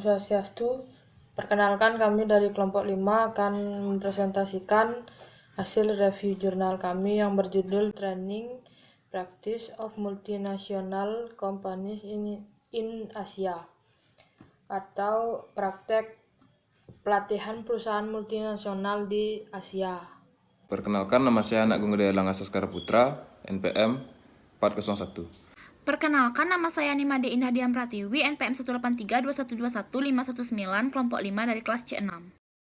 Om Swastiastu. Perkenalkan, kami dari kelompok 5 akan mempresentasikan hasil review jurnal kami yang berjudul Training Practice of Multinational Companies in Asia, atau praktek pelatihan perusahaan multinasional di Asia. Perkenalkan, nama saya Anak Gung Gede Erlangga Saskara Putra, NPM 401. Perkenalkan, nama saya Nimade Indah Dian Pratiwi, NPM 18321215119, kelompok 5 dari kelas C6.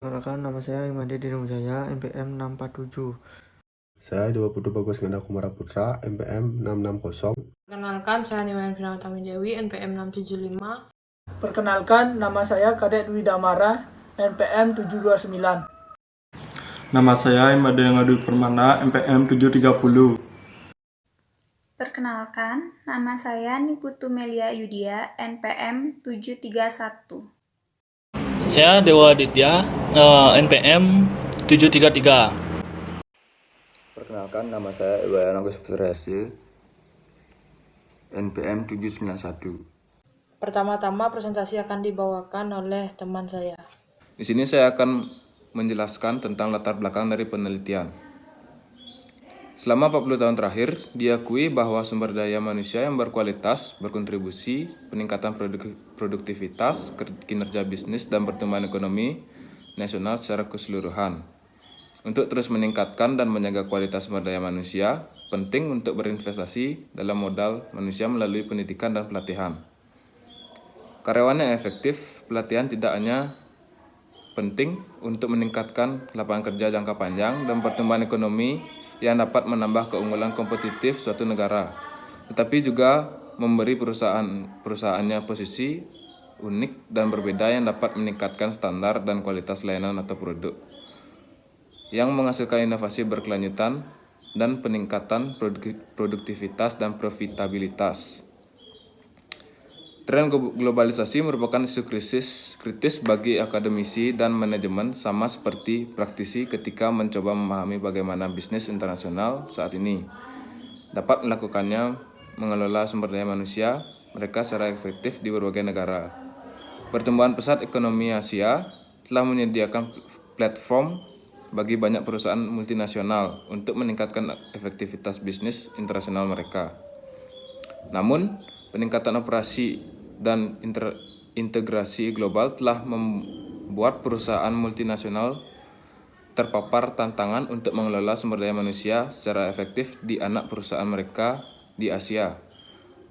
Perkenalkan, nama saya Imade Dinung Jaya, NPM 647. Saya Dewa Putu Bagus Ganda Kumara Putra, NPM 660. Perkenalkan, saya Niwayan Final Tami Dewi, NPM 675. Perkenalkan, nama saya Kadet Dwi Damara, NPM 729. Nama saya Imade Ngadu Permana, NPM 730. Perkenalkan, nama saya Niputu Melia Yudia, NPM 731. Saya Dewa Aditya, NPM 733. Perkenalkan, nama saya Iwayan Agus Putrahasi, NPM 791. Pertama-tama presentasi akan dibawakan oleh teman saya. Di sini saya akan menjelaskan tentang latar belakang dari penelitian. Selama 40 tahun terakhir, diakui bahwa sumber daya manusia yang berkualitas berkontribusi peningkatan produktivitas, kinerja bisnis, dan pertumbuhan ekonomi nasional secara keseluruhan. Untuk terus meningkatkan dan menjaga kualitas sumber daya manusia, penting untuk berinvestasi dalam modal manusia melalui pendidikan dan pelatihan. Karyawan yang efektif, pelatihan tidak hanya penting untuk meningkatkan lapangan kerja jangka panjang dan pertumbuhan ekonomi yang dapat menambah keunggulan kompetitif suatu negara, tetapi juga memberi perusahaannya posisi unik dan berbeda yang dapat meningkatkan standar dan kualitas layanan atau produk, yang menghasilkan inovasi berkelanjutan dan peningkatan produktivitas dan profitabilitas. Tren globalisasi merupakan isu kritis bagi akademisi dan manajemen, sama seperti praktisi ketika mencoba memahami bagaimana bisnis internasional saat ini dapat melakukannya mengelola sumber daya manusia mereka secara efektif di berbagai negara. Pertumbuhan pesat ekonomi Asia telah menyediakan platform bagi banyak perusahaan multinasional untuk meningkatkan efektivitas bisnis internasional mereka. Namun, peningkatan operasi dan integrasi global telah membuat perusahaan multinasional terpapar tantangan untuk mengelola sumber daya manusia secara efektif di anak perusahaan mereka di Asia,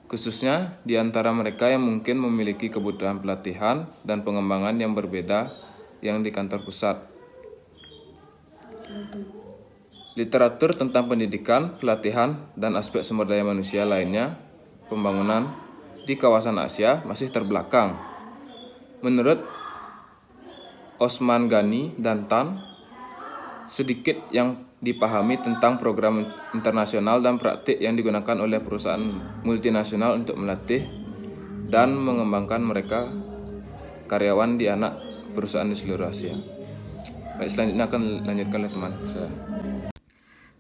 khususnya di antara mereka yang mungkin memiliki kebutuhan pelatihan dan pengembangan yang berbeda yang di kantor pusat. Literatur tentang pendidikan, pelatihan, dan aspek sumber daya manusia lainnya pembangunan di kawasan Asia masih terbelakang. Menurut Osman Ghani dan Tan, sedikit yang dipahami tentang program internasional dan praktik yang digunakan oleh perusahaan multinasional untuk melatih dan mengembangkan mereka karyawan di anak perusahaan di seluruh Asia. Baik, selanjutnya akan lanjutkan oleh teman saya.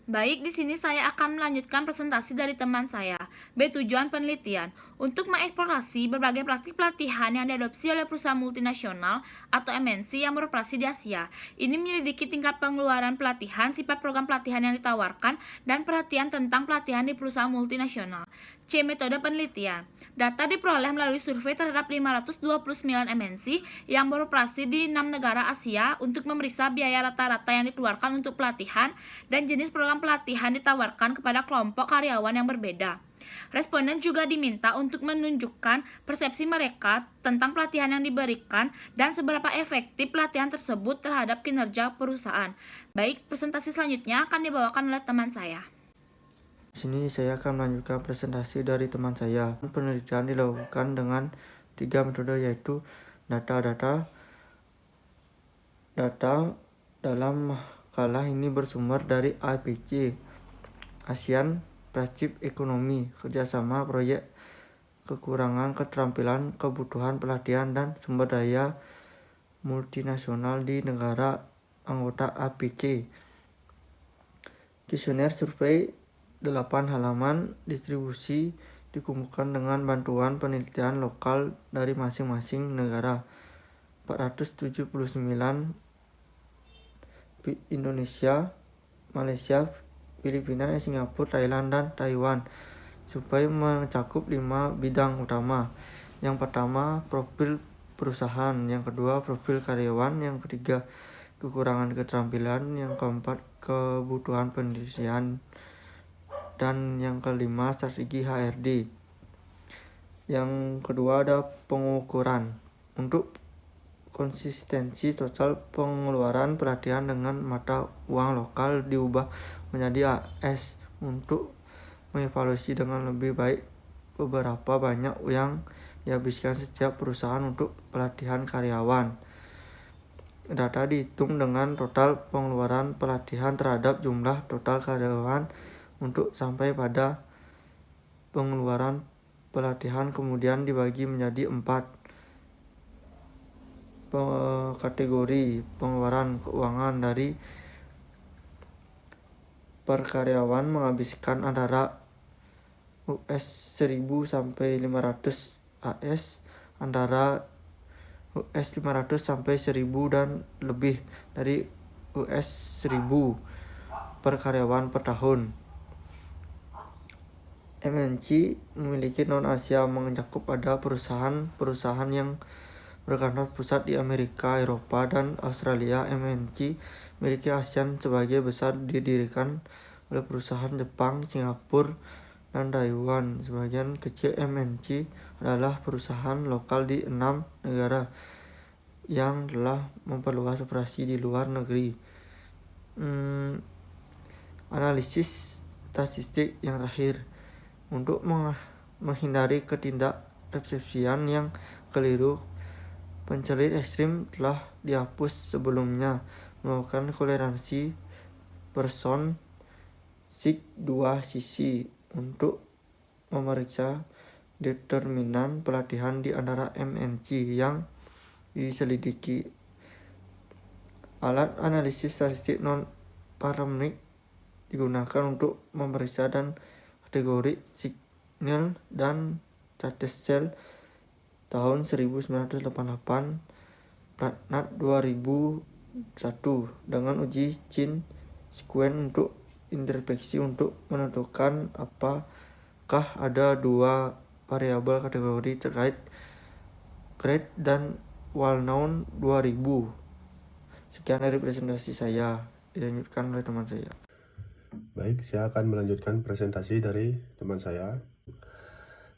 Baik, di sini saya akan melanjutkan presentasi dari teman saya. B. Tujuan penelitian. Untuk mengeksplorasi berbagai praktik pelatihan yang diadopsi oleh perusahaan multinasional atau MNC yang beroperasi di Asia. Ini menyelidiki tingkat pengeluaran pelatihan, sifat program pelatihan yang ditawarkan, dan perhatian tentang pelatihan di perusahaan multinasional. C. Metode penelitian. Data diperoleh melalui survei terhadap 529 MNC yang beroperasi di 6 negara Asia untuk memeriksa biaya rata-rata yang dikeluarkan untuk pelatihan dan jenis program pelatihan ditawarkan kepada kelompok karyawan yang berbeda. Responden juga diminta untuk menunjukkan persepsi mereka tentang pelatihan yang diberikan dan seberapa efektif pelatihan tersebut terhadap kinerja perusahaan. Baik, presentasi selanjutnya akan dibawakan oleh teman saya. Di sini saya akan melanjutkan presentasi dari teman saya. Penelitian dilakukan dengan 3 metode, yaitu data dalam makalah ini bersumber dari APC, ASEAN Pacific Economy, kerjasama proyek kekurangan keterampilan, kebutuhan pelatihan, dan sumber daya multinasional di negara anggota APC. Kuesioner survei 8 halaman, distribusi dikumpulkan dengan bantuan penelitian lokal dari masing-masing negara. 479, Indonesia, Malaysia, Filipina, Singapura, Thailand, dan Taiwan, supaya mencakup 5 bidang utama. Yang pertama, profil perusahaan. Yang kedua, profil karyawan. Yang ketiga, kekurangan keterampilan. Yang keempat, kebutuhan penelitian. Dan yang kelima, strategi HRD. Yang kedua ada pengukuran. Untuk konsistensi total pengeluaran pelatihan dengan mata uang lokal diubah menjadi AS untuk mengevaluasi dengan lebih baik beberapa banyak yang dihabiskan setiap perusahaan untuk pelatihan karyawan. Data dihitung dengan total pengeluaran pelatihan terhadap jumlah total karyawan untuk sampai pada pengeluaran pelatihan, kemudian dibagi menjadi 4 kategori pengeluaran keuangan. Dari per karyawan menghabiskan antara US$1.000 sampai 500 AS, antara US$500 sampai 1.000 dan lebih dari US$1.000 per karyawan per tahun. MNC memiliki non-Asia, mencakup pada perusahaan yang berkantor pusat di Amerika, Eropa, dan Australia. MNC memiliki ASEAN sebagai besar, didirikan oleh perusahaan Jepang, Singapura, dan Taiwan. Sebagian kecil MNC adalah perusahaan lokal di 6 negara yang telah memperluas operasi di luar negeri. Analisis statistik yang terakhir. Untuk menghindari ketidakresepsian yang keliru, pencelit ekstrim telah dihapus sebelumnya. Melakukan toleransi person SIG 2 sisi untuk memeriksa determinan pelatihan di antara MNC yang diselidiki. Alat analisis statistik non-parametrik digunakan untuk memeriksa dan kategori signal dan Chatterjee tahun 1988, Platnat 2001, dengan uji chain sequence untuk introspeksi untuk menentukan apakah ada 2 variabel kategori terkait grade dan well-known 2000. Sekian dari presentasi saya, dilanjutkan oleh teman saya. Baik, saya akan melanjutkan presentasi dari teman saya.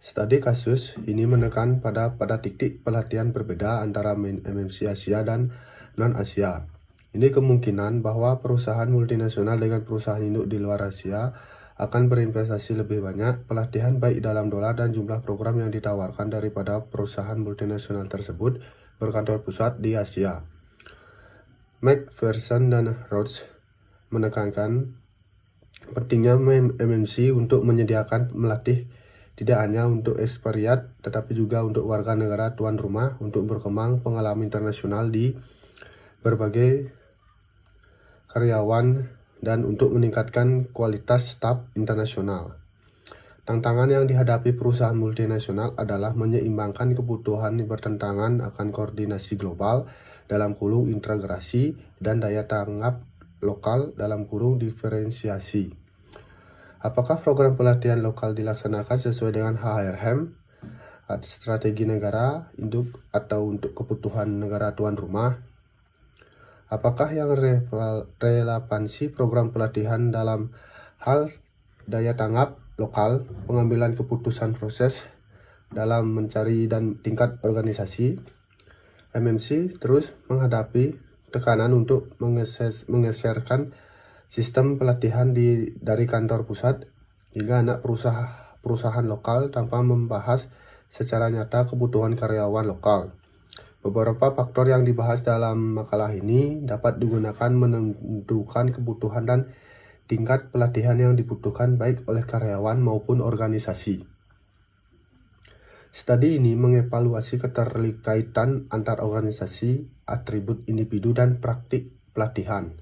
Studi kasus ini menekan pada titik pelatihan berbeda antara MNC Asia dan non-Asia. Ini kemungkinan bahwa perusahaan multinasional dengan perusahaan induk di luar Asia akan berinvestasi lebih banyak pelatihan baik dalam dolar dan jumlah program yang ditawarkan daripada perusahaan multinasional tersebut berkantor pusat di Asia. McPherson dan Rhodes menekankan pentingnya MNC untuk menyediakan melatih tidak hanya untuk ekspatriat tetapi juga untuk warga negara tuan rumah untuk berkembang pengalaman internasional di berbagai karyawan dan untuk meningkatkan kualitas staf internasional. Tantangan yang dihadapi perusahaan multinasional adalah menyeimbangkan kebutuhan yang bertentangan akan koordinasi global dalam kurung integrasi dan daya tanggap lokal dalam kurung diferensiasi. Apakah program pelatihan lokal dilaksanakan sesuai dengan HRM, strategi negara induk atau untuk kebutuhan negara tuan rumah? Apakah yang relevansi program pelatihan dalam hal daya tanggap lokal, pengambilan keputusan proses dalam mencari dan tingkat organisasi? MNC terus menghadapi tekanan untuk menggeserkan sistem pelatihan dari kantor pusat hingga anak perusahaan lokal tanpa membahas secara nyata kebutuhan karyawan lokal. Beberapa faktor yang dibahas dalam makalah ini dapat digunakan menentukan kebutuhan dan tingkat pelatihan yang dibutuhkan baik oleh karyawan maupun organisasi. Studi ini mengevaluasi keterkaitan antar organisasi, atribut individu, dan praktik pelatihan.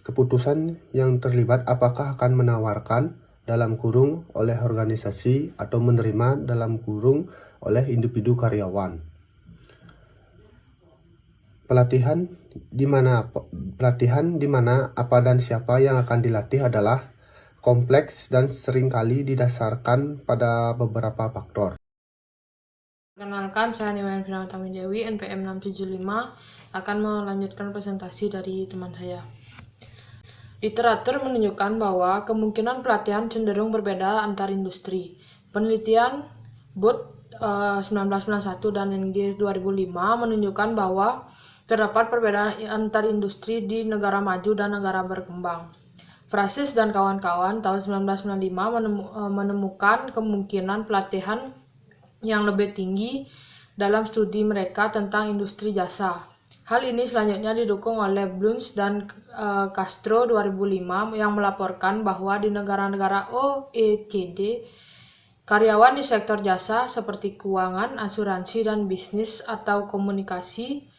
Keputusan yang terlibat apakah akan menawarkan dalam kurung oleh organisasi atau menerima dalam kurung oleh individu karyawan. Pelatihan di mana apa dan siapa yang akan dilatih adalah kompleks dan seringkali didasarkan pada beberapa faktor. Perkenalkan, saya Niwayan Finawatami Dewi, NPM 675, akan melanjutkan presentasi dari teman saya. Literatur menunjukkan bahwa kemungkinan pelatihan cenderung berbeda antar industri. Penelitian Booth 1991 dan NG 2005 menunjukkan bahwa terdapat perbedaan antar industri di negara maju dan negara berkembang. Francis dan kawan-kawan tahun 1995 menemukan kemungkinan pelatihan yang lebih tinggi dalam studi mereka tentang industri jasa. Hal ini selanjutnya didukung oleh Bluns dan Castro 2005 yang melaporkan bahwa di negara-negara OECD, karyawan di sektor jasa seperti keuangan, asuransi, dan bisnis atau komunikasi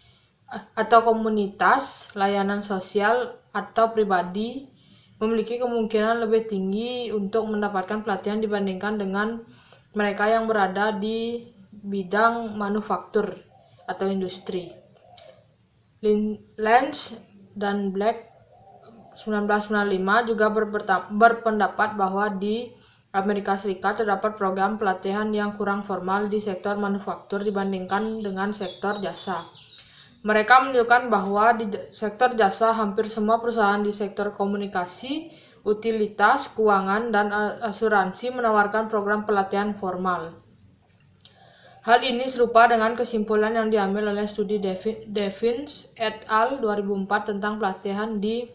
atau komunitas, layanan sosial, atau pribadi memiliki kemungkinan lebih tinggi untuk mendapatkan pelatihan dibandingkan dengan mereka yang berada di bidang manufaktur atau industri. Lens dan Black 1995 juga berpendapat bahwa di Amerika Serikat terdapat program pelatihan yang kurang formal di sektor manufaktur dibandingkan dengan sektor jasa. Mereka menunjukkan bahwa di sektor jasa hampir semua perusahaan di sektor komunikasi, utilitas, keuangan, dan asuransi menawarkan program pelatihan formal. Hal ini serupa dengan kesimpulan yang diambil oleh studi Devins et al. 2004 tentang pelatihan di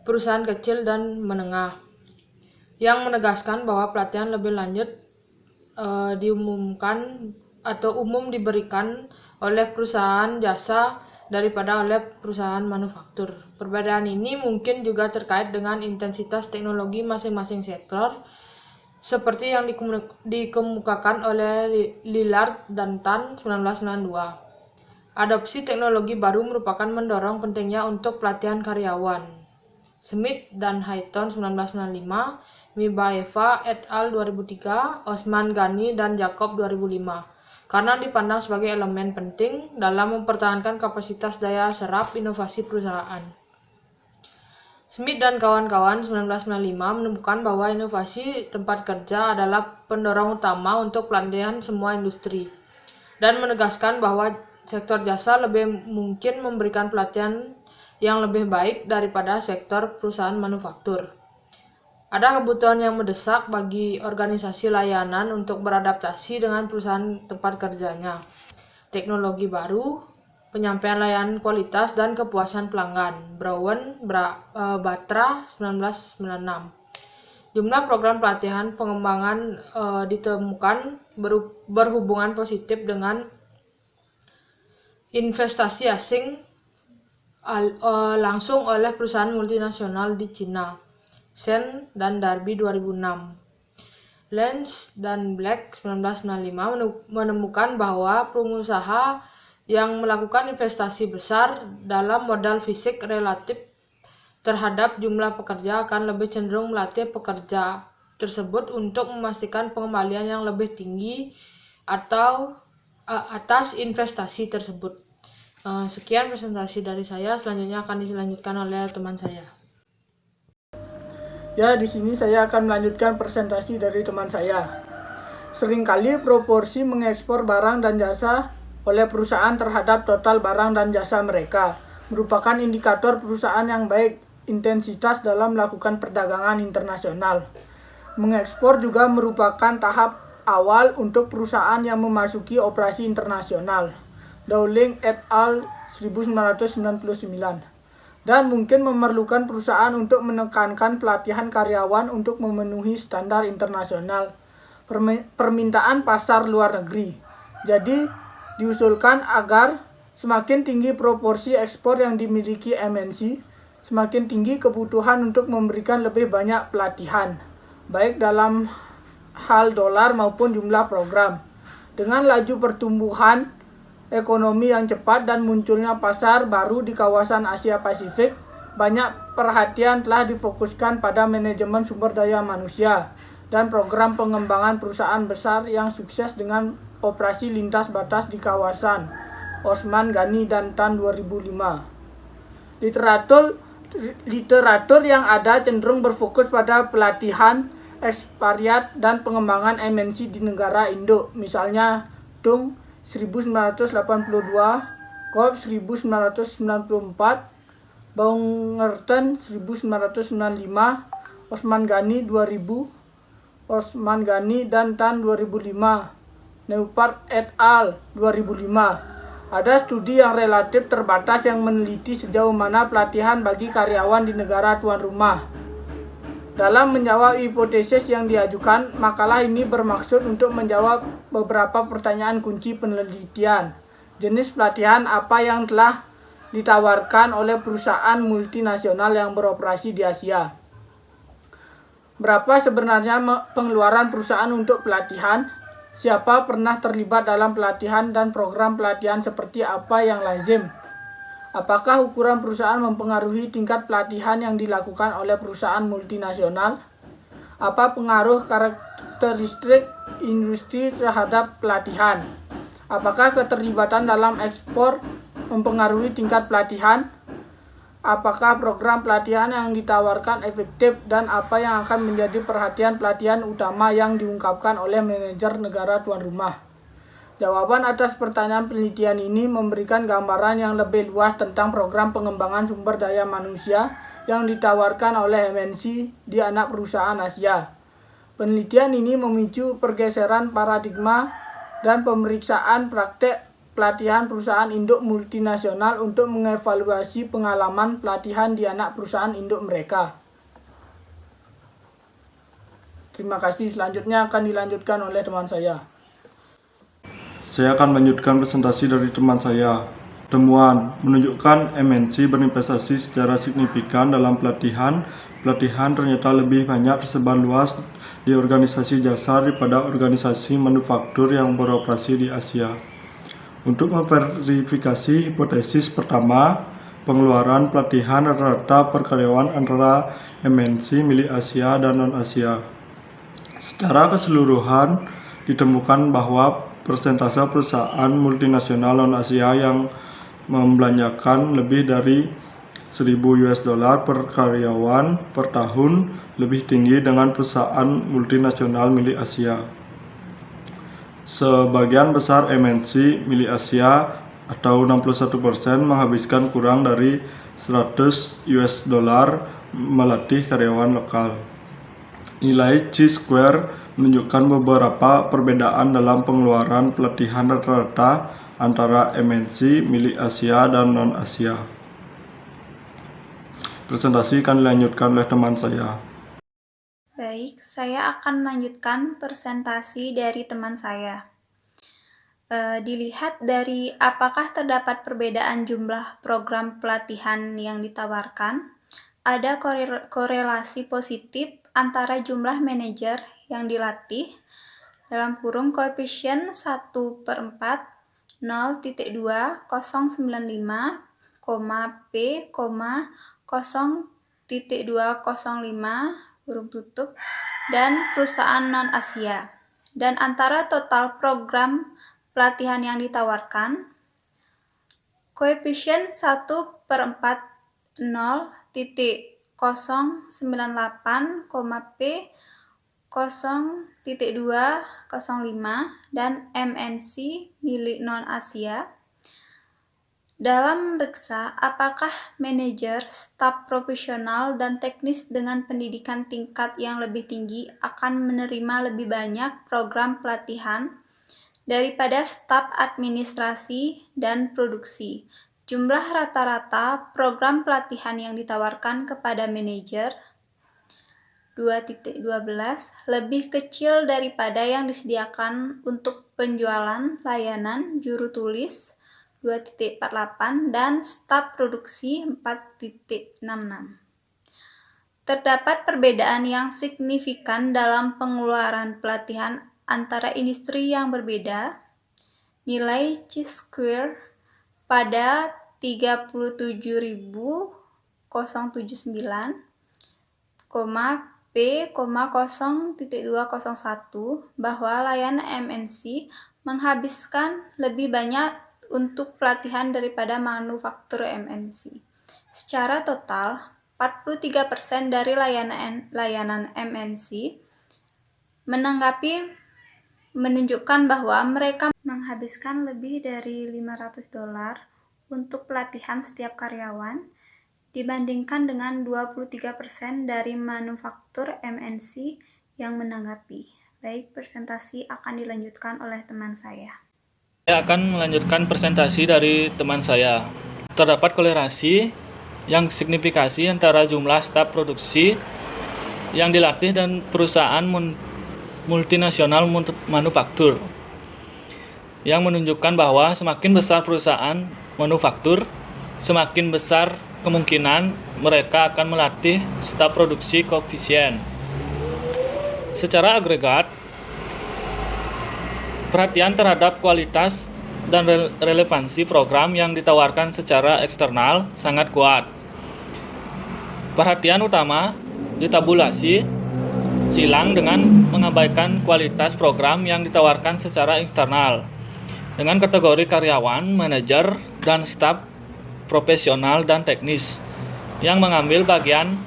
perusahaan kecil dan menengah, yang menegaskan bahwa pelatihan lebih lanjut umum diberikan oleh perusahaan jasa daripada oleh perusahaan manufaktur. Perbedaan ini mungkin juga terkait dengan intensitas teknologi masing-masing sektor, seperti yang dikemukakan oleh Lillard dan Tan 1992. Adopsi teknologi baru merupakan mendorong pentingnya untuk pelatihan karyawan. Smith dan Hayton 1995, Mibaeva et al. 2003, Osman Ghani dan Jacob 2005. Karena dipandang sebagai elemen penting dalam mempertahankan kapasitas daya serap inovasi perusahaan. Smith dan kawan-kawan 1995 menemukan bahwa inovasi tempat kerja adalah pendorong utama untuk pelatihan semua industri, dan menegaskan bahwa sektor jasa lebih mungkin memberikan pelatihan yang lebih baik daripada sektor perusahaan manufaktur. Ada kebutuhan yang mendesak bagi organisasi layanan untuk beradaptasi dengan perusahaan tempat kerjanya, teknologi baru, penyampaian layanan kualitas, dan kepuasan pelanggan. Brown, Batra, 1996. Jumlah program pelatihan pengembangan ditemukan berhubungan positif dengan investasi asing langsung oleh perusahaan multinasional di Cina. Sen dan Darby 2006. Lens dan Black 1995 menemukan bahwa pengusaha yang melakukan investasi besar dalam modal fisik relatif terhadap jumlah pekerja akan lebih cenderung melatih pekerja tersebut untuk memastikan pengembalian yang lebih tinggi atau atas investasi tersebut. Sekian presentasi dari saya, selanjutnya akan dilanjutkan oleh teman saya. Ya, di sini saya akan melanjutkan presentasi dari teman saya. Seringkali proporsi mengekspor barang dan jasa oleh perusahaan terhadap total barang dan jasa mereka merupakan indikator perusahaan yang baik intensitas dalam melakukan perdagangan internasional. Mengekspor juga merupakan tahap awal untuk perusahaan yang memasuki operasi internasional. Dowling et al. 1999. Dan mungkin memerlukan perusahaan untuk menekankan pelatihan karyawan untuk memenuhi standar internasional permintaan pasar luar negeri. Jadi, diusulkan agar semakin tinggi proporsi ekspor yang dimiliki MNC, semakin tinggi kebutuhan untuk memberikan lebih banyak pelatihan, baik dalam hal dolar maupun jumlah program. Dengan laju pertumbuhan ekonomi yang cepat dan munculnya pasar baru di kawasan Asia Pasifik, banyak perhatian telah difokuskan pada manajemen sumber daya manusia dan program pengembangan perusahaan besar yang sukses dengan operasi lintas batas di kawasan. Osman Ghani dan Tan 2005. Literatur yang ada cenderung berfokus pada pelatihan, ekspatriat, dan pengembangan MNC di negara Indo, misalnya Tung 1982, Kopp 1994, Baumgarten 1995, Osman Ghani 2000, Osman Ghani dan Tan 2005, Neupart et al. 2005. Ada studi yang relatif terbatas yang meneliti sejauh mana pelatihan bagi karyawan di negara tuan rumah. Dalam menjawab hipotesis yang diajukan, makalah ini bermaksud untuk menjawab beberapa pertanyaan kunci penelitian. Jenis pelatihan apa yang telah ditawarkan oleh perusahaan multinasional yang beroperasi di Asia? Berapa sebenarnya pengeluaran perusahaan untuk pelatihan? Siapa pernah terlibat dalam pelatihan dan program pelatihan seperti apa yang lazim? Apakah ukuran perusahaan mempengaruhi tingkat pelatihan yang dilakukan oleh perusahaan multinasional? Apa pengaruh karakteristik industri terhadap pelatihan? Apakah keterlibatan dalam ekspor mempengaruhi tingkat pelatihan? Apakah program pelatihan yang ditawarkan efektif dan apa yang akan menjadi perhatian pelatihan utama yang diungkapkan oleh manajer negara tuan rumah? Jawaban atas pertanyaan penelitian ini memberikan gambaran yang lebih luas tentang program pengembangan sumber daya manusia yang ditawarkan oleh MNC di anak perusahaan Asia. Penelitian ini memicu pergeseran paradigma dan pemeriksaan praktek pelatihan perusahaan induk multinasional untuk mengevaluasi pengalaman pelatihan di anak perusahaan induk mereka. Terima kasih. Selanjutnya akan dilanjutkan oleh teman saya. Saya akan melanjutkan presentasi dari teman saya. Temuan menunjukkan MNC berinvestasi secara signifikan dalam pelatihan. Pelatihan ternyata lebih banyak tersebar luas di organisasi jasa daripada organisasi manufaktur yang beroperasi di Asia. Untuk memverifikasi hipotesis pertama, pengeluaran pelatihan rata-rata per karyawan antara MNC milik Asia dan non-Asia. Secara keseluruhan, ditemukan bahwa persentase perusahaan multinasional non-Asia yang membelanjakan lebih dari $1.000 per karyawan per tahun lebih tinggi dengan perusahaan multinasional milik Asia. Sebagian besar MNC milik Asia atau 61% menghabiskan kurang dari $100 melatih karyawan lokal. Nilai Chi-square menunjukkan beberapa perbedaan dalam pengeluaran pelatihan rata-rata antara MNC milik Asia dan non-Asia. Presentasi akan dilanjutkan oleh teman saya. Baik, saya akan melanjutkan presentasi dari teman saya. Dilihat dari apakah terdapat perbedaan jumlah program pelatihan yang ditawarkan, ada korelasi positif antara jumlah manajer yang dilatih dalam kurung koefisien 1/4 0.2095, P, 0.205 dan perusahaan non-Asia, dan antara total program pelatihan yang ditawarkan, koefisien 1/4 0.098, P 0.205 dan MNC milik non-Asia. Dalam memeriksa apakah manajer, staf profesional, dan teknis dengan pendidikan tingkat yang lebih tinggi akan menerima lebih banyak program pelatihan daripada staf administrasi dan produksi. Jumlah rata-rata program pelatihan yang ditawarkan kepada manajer 2.12 lebih kecil daripada yang disediakan untuk penjualan, layanan, juru tulis 2.48 dan staf produksi 4.66. Terdapat perbedaan yang signifikan dalam pengeluaran pelatihan antara industri yang berbeda. Nilai Chi-square pada 37.079, P, 0.201 bahwa layanan MNC menghabiskan lebih banyak untuk pelatihan daripada manufaktur MNC. Secara total, 43% dari layanan MNC menunjukkan bahwa mereka menghabiskan lebih dari $500 untuk pelatihan setiap karyawan, dibandingkan dengan 23% dari manufaktur MNC yang menanggapi. Baik, presentasi akan dilanjutkan oleh teman saya. Saya akan melanjutkan presentasi dari teman saya. Terdapat kolerasi yang signifikasi antara jumlah staf produksi yang dilatih dan perusahaan multinasional manufaktur, yang menunjukkan bahwa semakin besar perusahaan manufaktur, semakin besar kemungkinan mereka akan melatih staf produksi koefisien. Secara agregat, perhatian terhadap kualitas dan relevansi program yang ditawarkan secara eksternal sangat kuat. Perhatian utama ditabulasi silang dengan mengabaikan kualitas program yang ditawarkan secara eksternal dengan kategori karyawan, manajer, dan staf profesional dan teknis yang mengambil bagian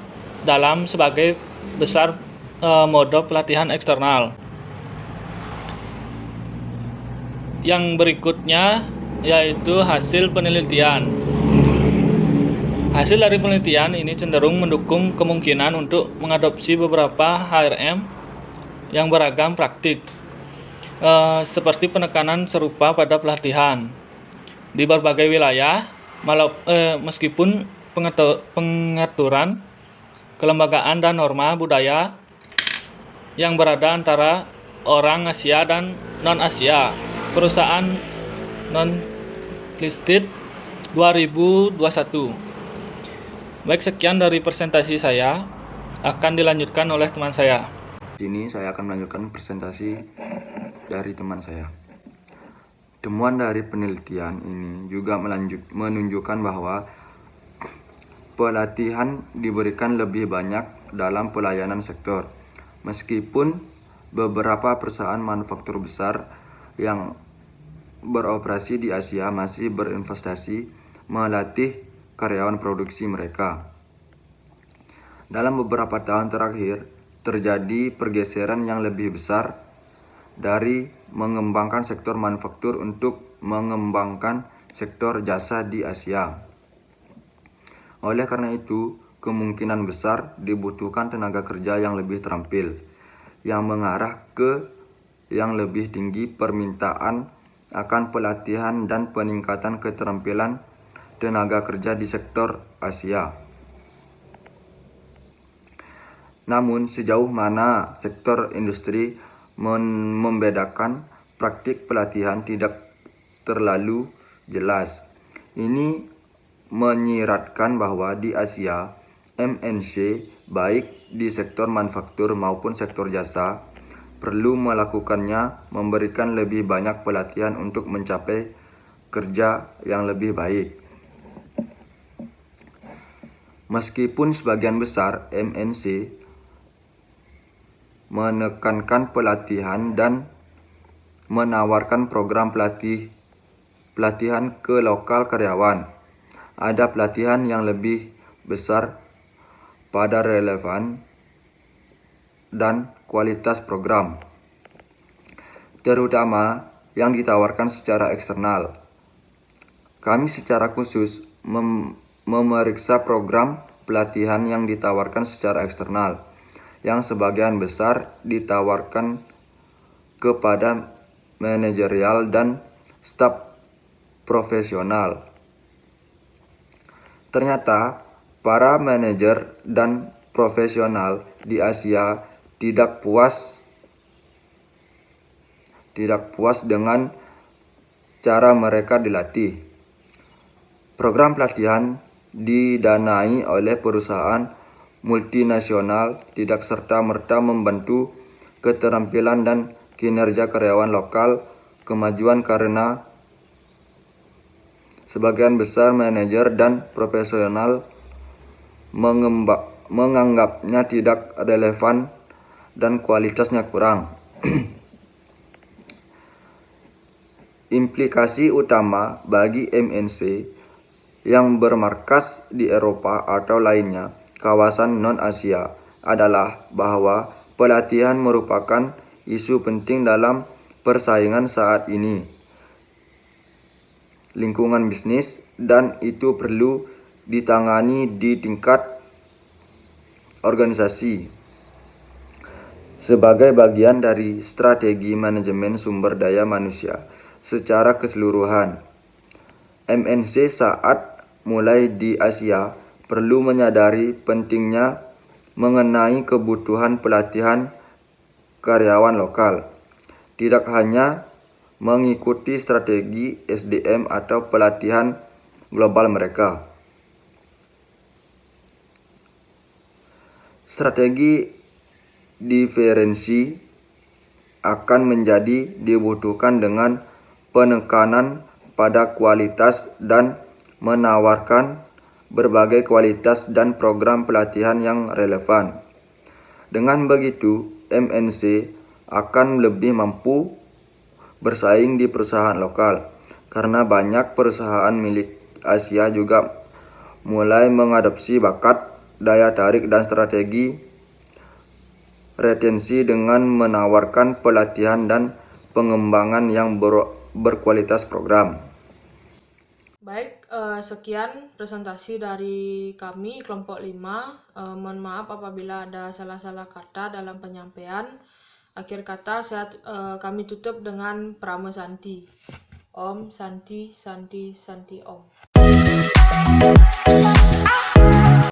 dalam sebagai besar mode pelatihan eksternal. Yang berikutnya yaitu hasil penelitian. Hasil dari penelitian ini cenderung mendukung kemungkinan untuk mengadopsi beberapa HRM yang beragam praktik, seperti penekanan serupa pada pelatihan di berbagai wilayah, meskipun pengaturan, kelembagaan, dan norma budaya yang berada antara orang Asia dan non-Asia. Perusahaan non-listed 2021. Baik, sekian dari presentasi saya, akan dilanjutkan oleh teman saya. Di sini saya akan melanjutkan presentasi dari teman saya. Temuan dari penelitian ini juga menunjukkan bahwa pelatihan diberikan lebih banyak dalam pelayanan sektor, meskipun beberapa perusahaan manufaktur besar yang beroperasi di Asia masih berinvestasi melatih karyawan produksi mereka. Dalam beberapa tahun terakhir, terjadi pergeseran yang lebih besar dari mengembangkan sektor manufaktur untuk mengembangkan sektor jasa di Asia. Oleh karena itu, kemungkinan besar dibutuhkan tenaga kerja yang lebih terampil, yang mengarah ke yang lebih tinggi permintaan akan pelatihan dan peningkatan keterampilan tenaga kerja di sektor Asia. Namun, sejauh mana sektor industri membedakan praktik pelatihan tidak terlalu jelas. Ini menyiratkan bahwa di Asia, MNC baik di sektor manufaktur maupun sektor jasa perlu melakukannya, memberikan lebih banyak pelatihan untuk mencapai kerja yang lebih baik. Meskipun sebagian besar MNC menekankan pelatihan dan menawarkan program pelatihan ke lokal karyawan, ada pelatihan yang lebih besar pada relevan dan kualitas program, terutama yang ditawarkan secara eksternal. Kami secara khusus memeriksa program pelatihan yang ditawarkan secara eksternal, yang sebagian besar ditawarkan kepada manajerial dan staf profesional. Ternyata para manajer dan profesional di Asia tidak puas dengan cara mereka dilatih. Program pelatihan didanai oleh perusahaan multinasional tidak serta-merta membantu keterampilan dan kinerja karyawan lokal kemajuan karena sebagian besar manajer dan profesional menganggapnya tidak relevan dan kualitasnya kurang. Implikasi utama bagi MNC yang bermarkas di Eropa atau lainnya kawasan non-Asia adalah bahwa pelatihan merupakan isu penting dalam persaingan saat ini. Lingkungan bisnis, dan itu perlu ditangani di tingkat organisasi sebagai bagian dari strategi manajemen sumber daya manusia secara keseluruhan. MNC saat mulai di Asia perlu menyadari pentingnya mengenai kebutuhan pelatihan karyawan lokal, tidak hanya mengikuti strategi SDM atau pelatihan global mereka. Strategi diferensi akan menjadi dibutuhkan dengan penekanan pada kualitas dan menawarkan berbagai kualitas dan program pelatihan yang relevan. Dengan begitu, MNC akan lebih mampu bersaing di perusahaan lokal, karena banyak perusahaan milik Asia juga mulai mengadopsi bakat, daya tarik, dan strategi retensi dengan menawarkan pelatihan dan pengembangan yang berkualitas program. Baik, sekian presentasi dari kami kelompok 5. Mohon maaf apabila ada salah-salah kata dalam penyampaian. Akhir kata kami tutup dengan Pramo Santi. Om Santi Santi Santi Om.